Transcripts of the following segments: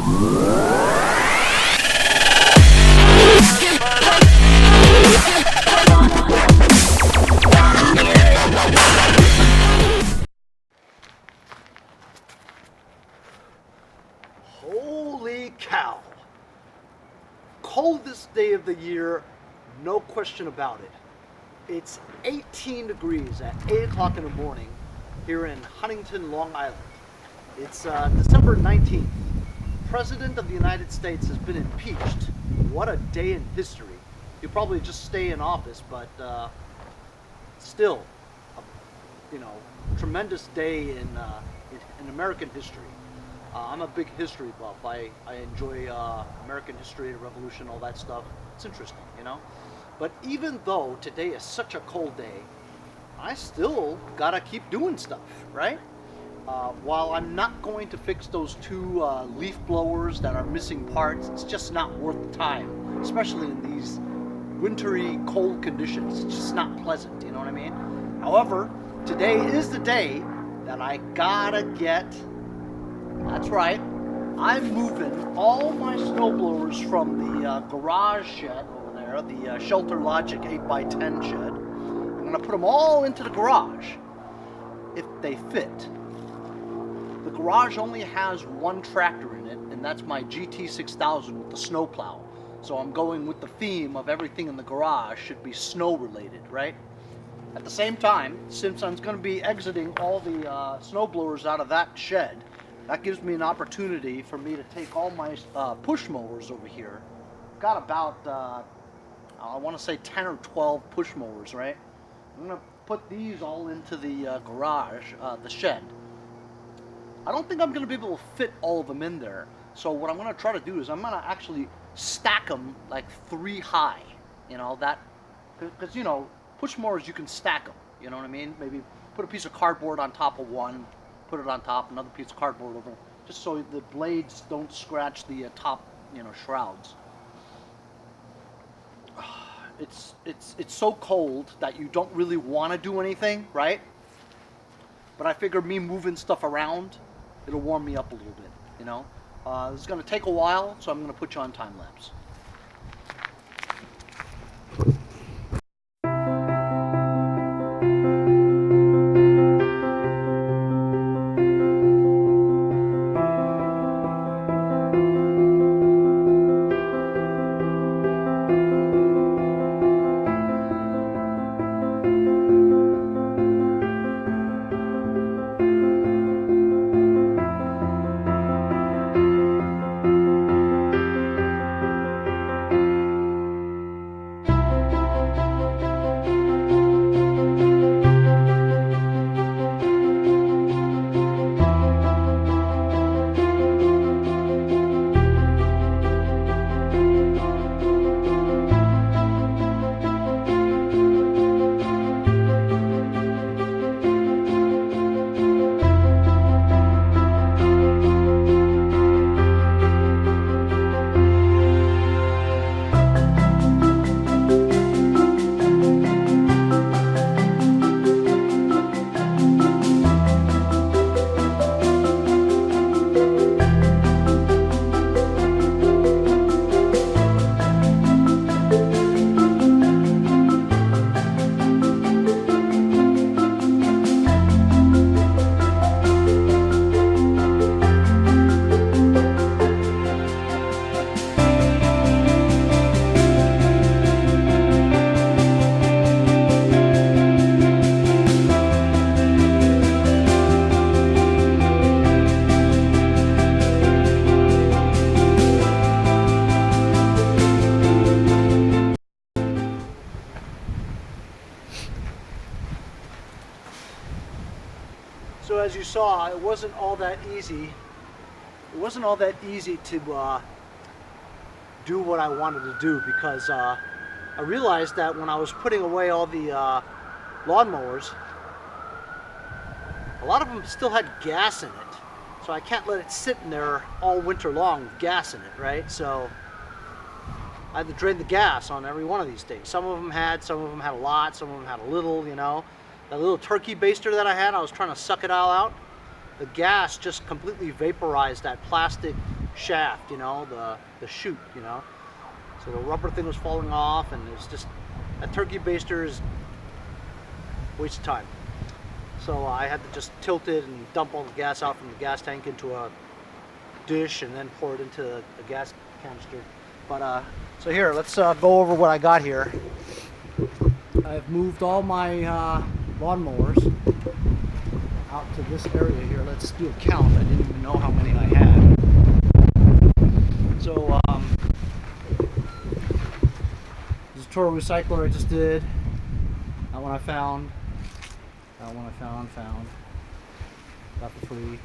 Holy cow! Coldest day of the year, no question about it. It's 18 degrees at 8 o'clock in the morning here in Huntington, Long Island. It's December 19th. President of the United States has been impeached. What a day in history. He'll probably just stay in office, but still, tremendous day in American history. I'm a big history buff. I enjoy American history, the Revolution, all that stuff. It's interesting, But even though today is such a cold day, I still gotta keep doing stuff, right? While I'm not going to fix those two leaf blowers that are missing parts, it's just not worth the time, especially in these wintry, cold conditions. It's just not pleasant, you know what I mean? However, today is the day that I gotta get. That's right, I'm moving all my snowblowers from the garage shed over there, the Shelter Logic 8x10 shed. I'm going to put them all into the garage, if they fit. The garage only has one tractor in it, and that's my GT6000 with the snowplow. So I'm going with the theme of everything in the garage should be snow related, right? At the same time, since I'm going to be exiting all the snowblowers out of that shed, that gives me an opportunity for me to take all my push mowers over here. Got about, I want to say 10 or 12 push mowers, right? I'm going to put these all into the garage, the shed. I don't think I'm going to be able to fit all of them in there. So what I'm going to try to do is I'm going to actually stack them like 3 high. Because, push mowers, you can stack them. You know what I mean? Maybe put a piece of cardboard on top of one, put it on top, another piece of cardboard over, just so the blades don't scratch the top, shrouds. It's so cold that you don't really want to do anything, right? But I figure me moving stuff around, it'll warm me up a little bit, This is going to take a while, so I'm going to put you on time lapse. So as you saw, it wasn't all that easy. It wasn't all that easy to do what I wanted to do, because I realized that when I was putting away all the lawnmowers, a lot of them still had gas in it. So I can't let it sit in there all winter long with gas in it, right? So I had to drain the gas on every one of these things. Some of them had a lot, some of them had a little, That little turkey baster that I had, I was trying to suck it all out. The gas just completely vaporized that plastic shaft, you know, the chute, you know. So the rubber thing was falling off, and it's just a turkey baster is a waste of time. So I had to just tilt it and dump all the gas out from the gas tank into a dish, and then pour it into a gas canister. But so here, let's go over what I got here. I've moved all my lawnmowers out to this area here. Let's do a count. I didn't even know how many I had. So this is a Toro recycler I just did. That one I found. That one I found. Got for free.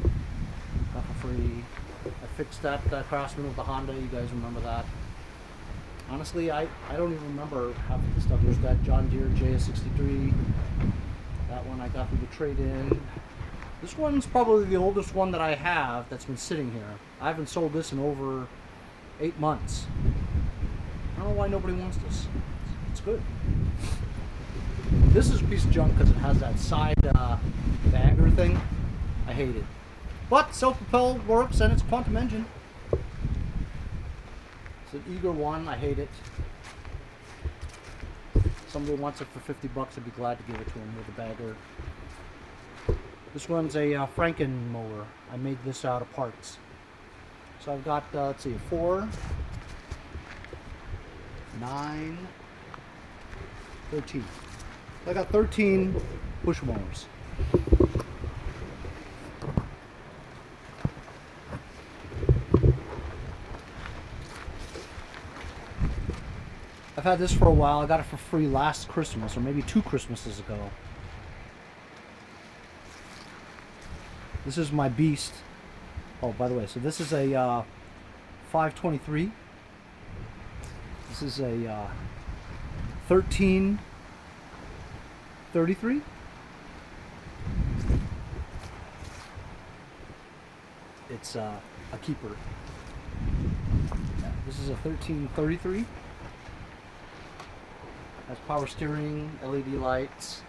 Got for free. I fixed that Craftsman with the Honda. You guys remember that? Honestly, I don't even remember half of the stuff. There's that John Deere JS63. That one I got through the trade-in. This one's probably the oldest one that I have that's been sitting here. I haven't sold this in over 8 months. I don't know why nobody wants this. It's good. This is a piece of junk because it has that side bagger thing. I hate it. But self-propelled works, and it's a quantum engine. It's an Eager one. I hate it. Somebody wants it for 50 bucks. I'd be glad to give it to him with a bagger. This one's a Franken mower. I made this out of parts. So I've got, let's see, 4, 9, 13. I got 13 bush mowers. I've had this for a while. I got it for free last Christmas, or maybe 2 Christmases ago. This is my beast. Oh, by the way, so this is a 523. This is a 1333. It's a keeper. Yeah, this is a 1333. Has power steering, LED lights,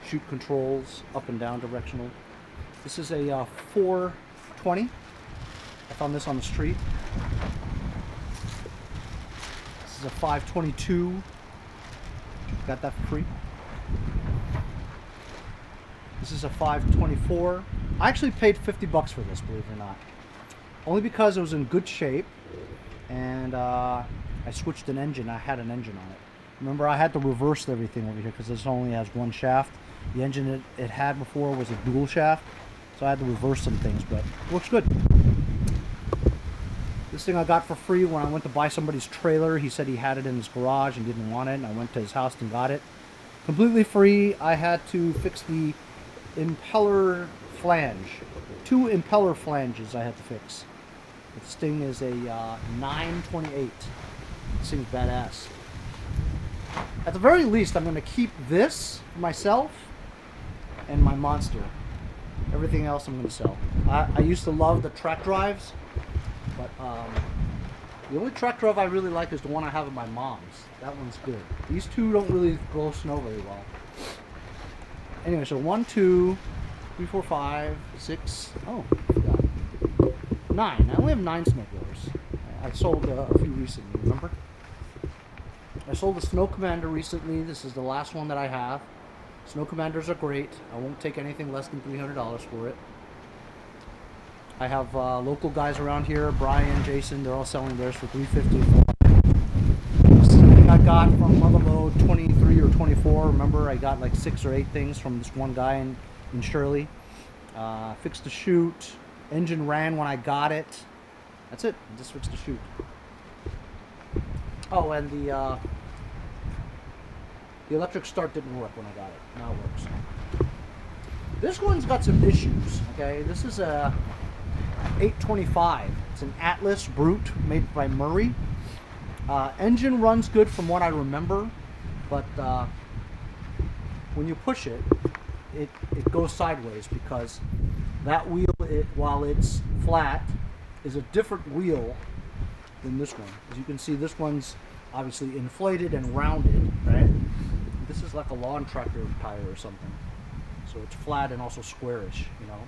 chute controls, up and down directional. This is a 420. I found this on the street. This is a 522. Got that for free. This is a 524. I actually paid 50 bucks for this, believe it or not. Only because it was in good shape, and I switched an engine. I had an engine on it. Remember, I had to reverse everything over here because this only has one shaft. The engine it had before was a dual shaft, so I had to reverse some things, but it looks good. This thing I got for free when I went to buy somebody's trailer. He said he had it in his garage and didn't want it, and I went to his house and got it. Completely free. I had to fix the impeller flange. 2 impeller flanges I had to fix. This thing is a 928. This thing's badass. At the very least, I'm going to keep this for myself and my monster. Everything else I'm going to sell. I used to love the track drives, but the only track drive I really like is the one I have at my mom's. That one's good. These two don't really blow snow very well. Anyway, so 1, 2, 3, 4, 5, 6. Oh, I forgot. 9. I only have 9 snowblowers. I sold a few recently, remember? I sold a Snow Commander recently. This is the last one that I have. Snow Commanders are great. I won't take anything less than $300 for it. I have local guys around here, Brian, Jason, they're all selling theirs for $350. This is something I got from Motherload 23 or 24. Remember, I got like 6 or 8 things from this one guy in Shirley. Fixed the chute. Engine ran when I got it. That's it. I just fixed the chute. Oh, and the electric start didn't work when I got it. Now it works. This one's got some issues, okay? This is a 825. It's an Atlas Brute made by Murray. Engine runs good from what I remember, but when you push it, it goes sideways because that wheel, while it's flat, is a different wheel than this one. As you can see, this one's obviously inflated and rounded, right? This is like a lawn tractor tire or something. So it's flat and also squarish, you know.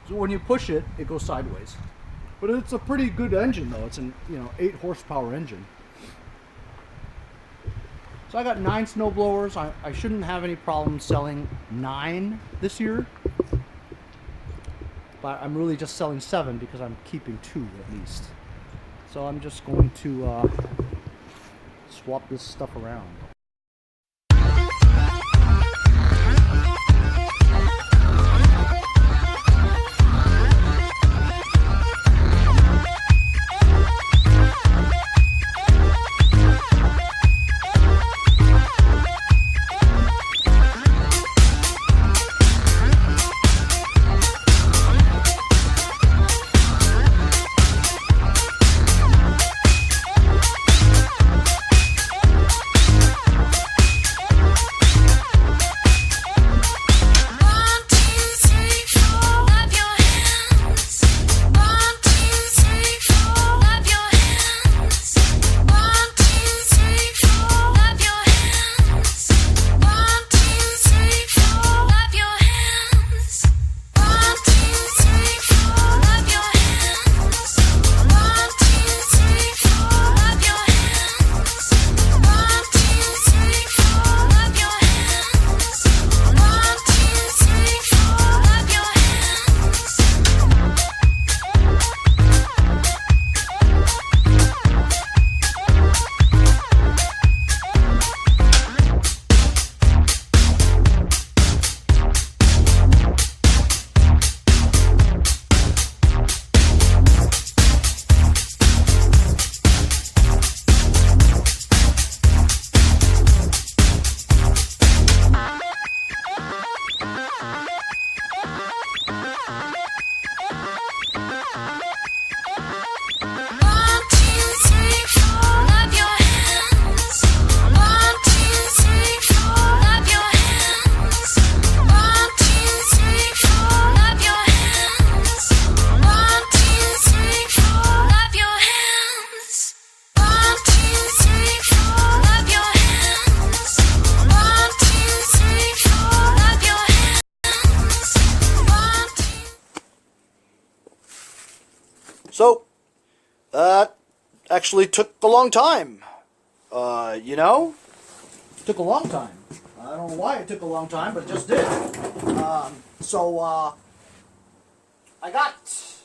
So when you push it, it goes sideways. But it's a pretty good engine though. It's an 8 horsepower engine. So I got 9 snowblowers. I shouldn't have any problem selling 9 this year. But I'm really just selling 7 because I'm keeping 2 at least. So I'm just going to swap this stuff around. So, that actually took a long time. Took a long time. I don't know why it took a long time, but it just did. I got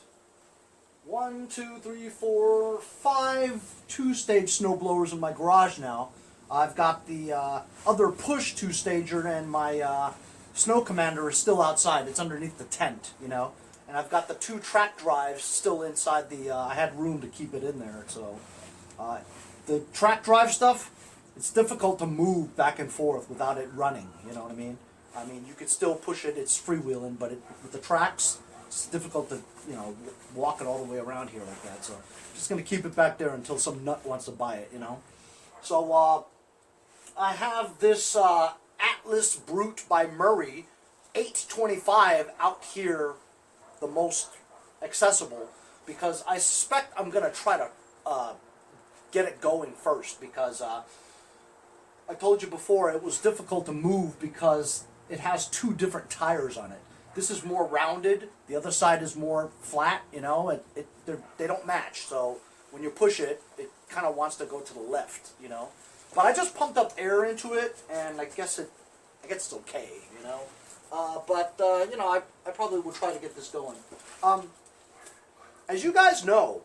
1, 2, 3, 4, 5 two-stage snowblowers in my garage now. I've got the other push two-stager, and my snow commander is still outside. It's underneath the tent, And I've got the 2 track drives still inside the, I had room to keep it in there, so. The track drive stuff, it's difficult to move back and forth without it running, you know what I mean? I mean, you could still push it, it's freewheeling, but with the tracks, it's difficult to, walk it all the way around here like that, so. I'm just going to keep it back there until some nut wants to buy it, So, I have this Atlas Brute by Murray, 825 out here, the most accessible, because I suspect I'm going to try to get it going first, because I told you before it was difficult to move because it has 2 different tires on it. This is more rounded, the other side is more flat, they don't match, so when you push it, it kind of wants to go to the left, But I just pumped up air into it, and I guess it's okay, I probably will try to get this going. As you guys know,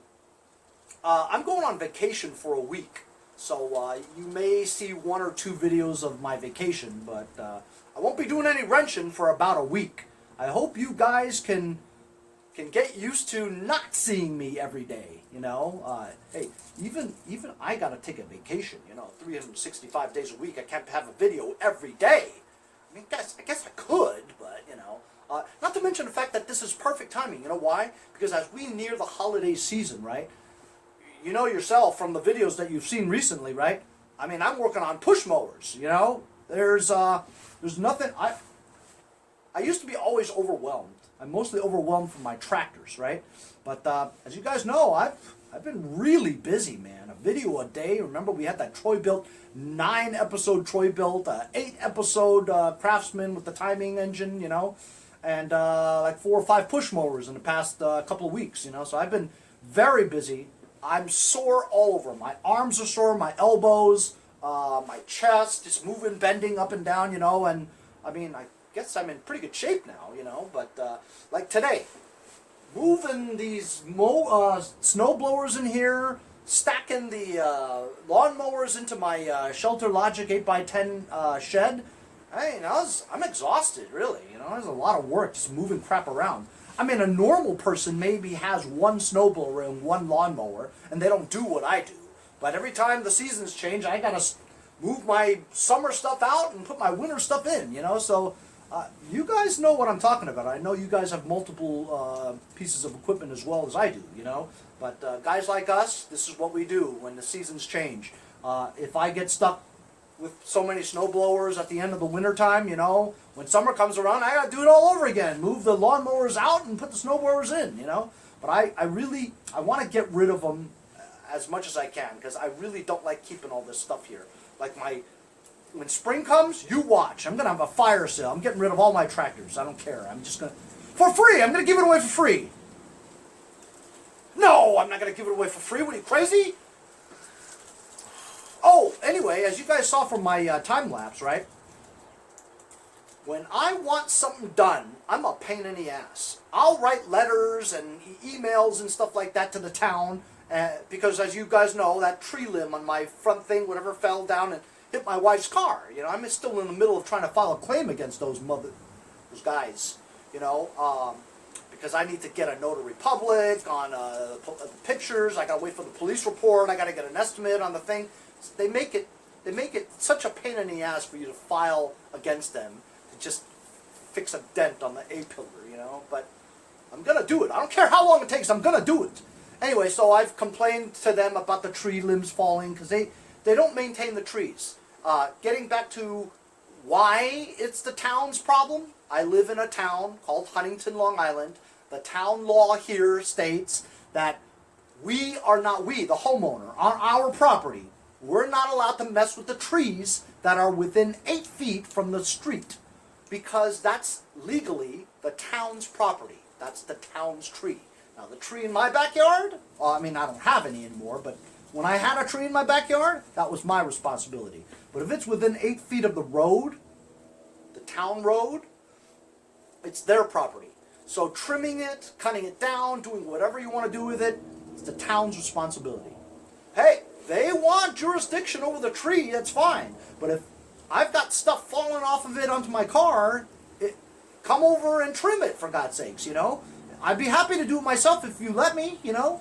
I'm going on vacation for a week, so you may see 1 or 2 videos of my vacation, but I won't be doing any wrenching for about a week. I hope you guys can get used to not seeing me every day, Hey, even I gotta take a vacation, 365 days a week. I can't have a video every day. I mean, I guess I could, but, not to mention the fact that this is perfect timing. You know why? Because as we near the holiday season, right? You know yourself from the videos that you've seen recently, right? I mean, I'm working on push mowers, There's nothing, I used to be always overwhelmed. I'm mostly overwhelmed from my tractors, right? But as you guys know, I've been really busy, man. A video a day. Remember, we had that Troy-Bilt, 9-episode Troy-Bilt, 8-episode Craftsman with the timing engine, and like 4 or 5 push mowers in the past couple of weeks, you know. So I've been very busy. I'm sore all over. My arms are sore, my elbows, my chest, just moving, bending up and down, you know. And I mean, I guess I'm in pretty good shape now, you know. But like today, moving these snow blowers in here, stacking the lawnmowers into my Shelter Logic 8x10 shed. I mean, I'm exhausted, really. You know, there's a lot of work just moving crap around. I mean, a normal person maybe has 1 snowblower and 1 lawnmower, and they don't do what I do. But every time the seasons change, I gotta move my summer stuff out and put my winter stuff in, you know. So you guys know what I'm talking about. I know you guys have multiple pieces of equipment as well as I do, you know. But guys like us, this is what we do when the seasons change. If I get stuck with so many snow blowers at the end of the winter time, you know, when summer comes around, I gotta do it all over again. Move the lawnmowers out and put the snow blowers in, you know. But I want to get rid of them as much as I can, because I really don't like keeping all this stuff here. Like when spring comes, you watch. I'm gonna have a fire sale. I'm getting rid of all my tractors. I don't care. I'm just gonna, for free. I'm gonna give it away for free. No, I'm not gonna give it away for free. What are you, crazy? Oh, anyway, as you guys saw from my time lapse, right? When I want something done, I'm a pain in the ass. I'll write letters and emails and stuff like that to the town, because as you guys know, that tree limb on my front thing, whatever, fell down and hit my wife's car. You know, I'm still in the middle of trying to file a claim against those guys, you know, because I need to get a notary public on the pictures. I gotta wait for the police report. I gotta get an estimate on the thing. They make it such a pain in the ass for you to file against them to just fix a dent on the A-pillar, you know. But I'm gonna do it. I don't care how long it takes. I'm gonna do it. Anyway, so I've complained to them about the tree limbs falling because they don't maintain the trees. Getting back to why it's the town's problem, I live in a town called Huntington, Long Island. The town law here states that the homeowner, on our property, we're not allowed to mess with the trees that are within 8 feet from the street, because that's legally the town's property. That's the town's tree. Now, the tree in my backyard, well, I mean, I don't have any anymore, but when I had a tree in my backyard, that was my responsibility. But if it's within 8 feet of the road, the town road, it's their property. So trimming it, cutting it down, doing whatever you want to do with it, it's the town's responsibility. Hey, they want jurisdiction over the tree, that's fine. But if I've got stuff falling off of it onto my car, come over and trim it, for God's sakes, you know. I'd be happy to do it myself if you let me, you know.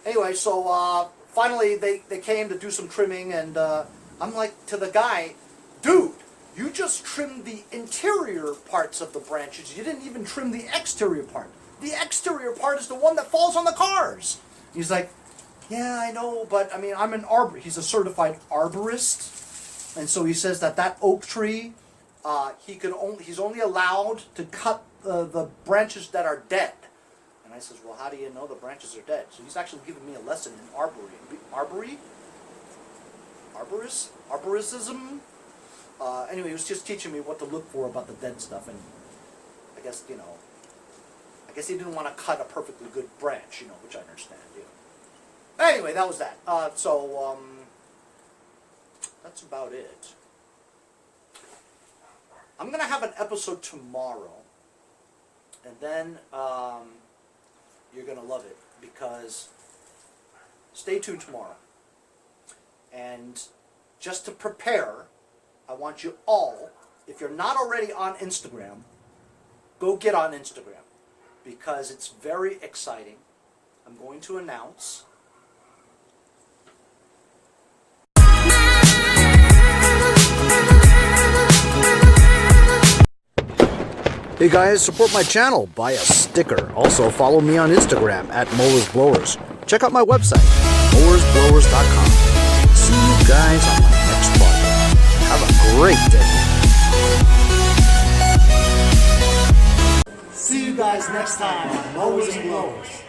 Anyway, so finally they came to do some trimming, and I'm like to the guy, dude, you just trimmed the interior parts of the branches. You didn't even trim the exterior part. The exterior part is the one that falls on the cars. He's like, yeah, I know, but I mean, I'm an arborist. He's a certified arborist, and so he says that oak tree, he's only allowed to cut the branches that are dead. And I says, well, how do you know the branches are dead? So he's actually giving me a lesson in arborism. Anyway, he was just teaching me what to look for about the dead stuff, and I guess, you know, he didn't want to cut a perfectly good branch, you know, which I understand, you know. Anyway, that was that. So that's about it. I'm going to have an episode tomorrow, and then you're going to love it, because stay tuned tomorrow. And just to prepare, I want you all, if you're not already on Instagram, go get on Instagram, because it's very exciting. I'm going to announce Hey guys, support my channel, buy a sticker. Also follow me on Instagram at mowersblowers. Check out my website, mowersblowers.com. See you guys on my next project. Have a great day. See you guys next time on Mowers and Blowers.